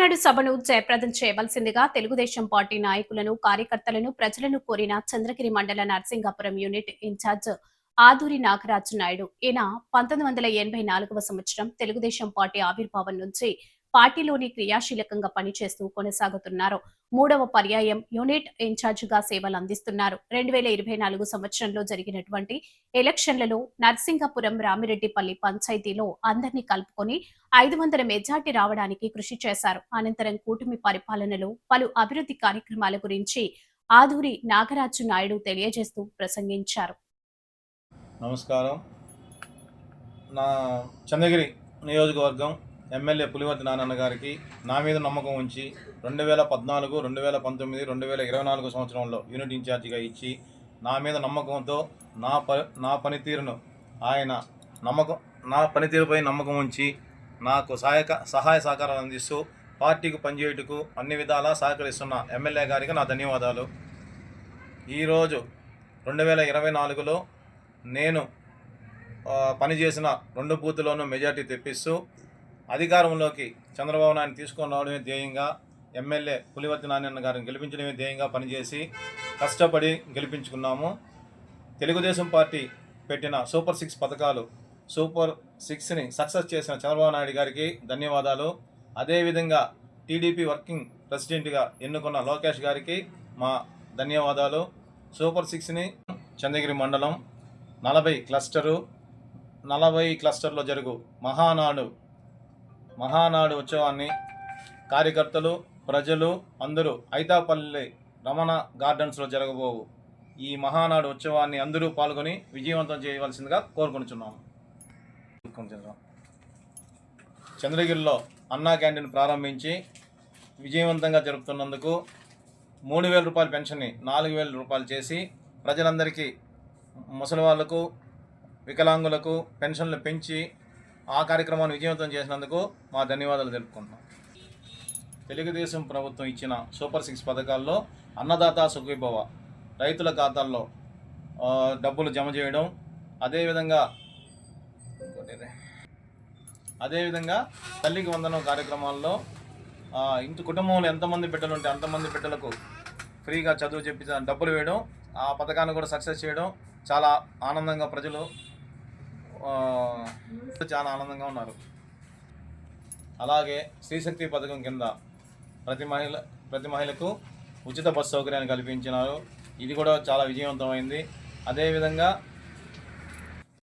మహానాడు సభను జయప్రదం చేయవలసిందిగా తెలుగుదేశం పార్టీ నాయకులను, కార్యకర్తలను, ప్రజలను కోరిన చంద్రగిరి మండల నర్సింగాపురం యూనిట్ ఇన్ఛార్జ్ ఆదూరి నాగరాజు నాయుడు. ఈయన 1984వ సంవత్సరం తెలుగుదేశం పార్టీ ఆవిర్భావం నుంచి పార్టీలోని క్రియాశీలకంగా పనిచేస్తూ కొనసాగుతున్నారు. మూడవ పర్యాయం యూనిట్ ఇన్ఛార్జిగా సేవలు అందిస్తున్నారు. 2024 సంవత్సరంలో జరిగినటువంటి ఎలక్షన్లలో నర్సింగాపురం రామిరెడ్డిపల్లి పంచాయతీలో అందరినీ కలుపుకొని 500 మెజార్టీ రావడానికి కృషి చేశారు. అనంతరం కూటమి పరిపాలనలో పలు అభివృద్ధి కార్యక్రమాల గురించి ఆదూరి నాగరాజు నాయుడు తెలియజేస్తూ ప్రసంగించారు. నమస్కారం. నా చంద్రగిరి నియోజకవర్గం ఎమ్మెల్యే పులివర్తి నారాయణ గారికి నా మీద నమ్మకం ఉంచి 2014, 2019, 2024 సంవత్సరంలో యూనిట్ ఇన్ఛార్జిగా ఇచ్చి నా మీద నమ్మకంతో నా పనితీరుపై నమ్మకం ఉంచి నాకు సహాయ సహకారాలు అందిస్తూ పార్టీకి పనిచేయుటకు అన్ని విధాలా సహకరిస్తున్న ఎమ్మెల్యే గారికి నా ధన్యవాదాలు. ఈరోజు 2024లో నేను పనిచేసిన 2 బూతుల్లోనూ మెజార్టీ తెప్పిస్తూ అధికారంలోకి చంద్రబాబు నాయుడు తీసుకొని రావడమే ధ్యేయంగా ఎమ్మెల్యే పులివర్తి నారాయణ గారిని గెలిపించడమే ధ్యేయంగా పనిచేసి కష్టపడి గెలిపించుకున్నాము. తెలుగుదేశం పార్టీ పెట్టిన సూపర్ 6 పథకాలు సూపర్ 6ని సక్సెస్ చేసిన చంద్రబాబు నాయుడు గారికి ధన్యవాదాలు. అదేవిధంగా టీడీపీ వర్కింగ్ ప్రెసిడెంట్గా ఎన్నుకున్న లోకేష్ గారికి మా ధన్యవాదాలు. సూపర్ 6ని చంద్రగిరి మండలం 40 క్లస్టర్లో జరుగు మహానాడు ఉత్సవాన్ని కార్యకర్తలు, ప్రజలు అందరూ ఐతాపల్లి రమణ గార్డెన్స్లో జరగబోవు ఈ మహానాడు ఉత్సవాన్ని అందరూ పాల్గొని విజయవంతం చేయవలసిందిగా కోరుకుంటున్నాము. చంద్రగిరిలో అన్నా క్యాంటీన్ ప్రారంభించి విజయవంతంగా జరుపుతున్నందుకు 3,000 రూపాయల పెన్షన్ని 4,000 రూపాయలు చేసి ప్రజలందరికీ, ముసలి వాళ్లకు, వికలాంగులకు పెన్షన్లు పెంచి ఆ కార్యక్రమాన్ని విజయవంతం చేసినందుకు మా ధన్యవాదాలు తెలుపుకుంటున్నాం. తెలుగుదేశం ప్రభుత్వం ఇచ్చిన సూపర్ 6 పథకాల్లో అన్నదాత సుఖీభవ, రైతుల ఖాతాల్లో డబ్బులు జమ చేయడం, అదేవిధంగా తల్లికి వందనం కార్యక్రమాల్లో ఇంటి కుటుంబంలో ఎంతమంది బిడ్డలు ఉంటే అంతమంది బిడ్డలకు ఫ్రీగా చదువు చెప్పి డబ్బులు వేయడం, ఆ పథకాన్ని కూడా సక్సెస్ చేయడం చాలా ఆనందంగా ప్రజలు చాలా ఆనందంగా ఉన్నారు. అలాగే స్త్రీశక్తి పథకం కింద ప్రతి మహిళకు ఉచిత బస్సు సౌకర్యాన్ని కల్పించినారు. ఇది కూడా చాలా విజయవంతమైంది. అదేవిధంగా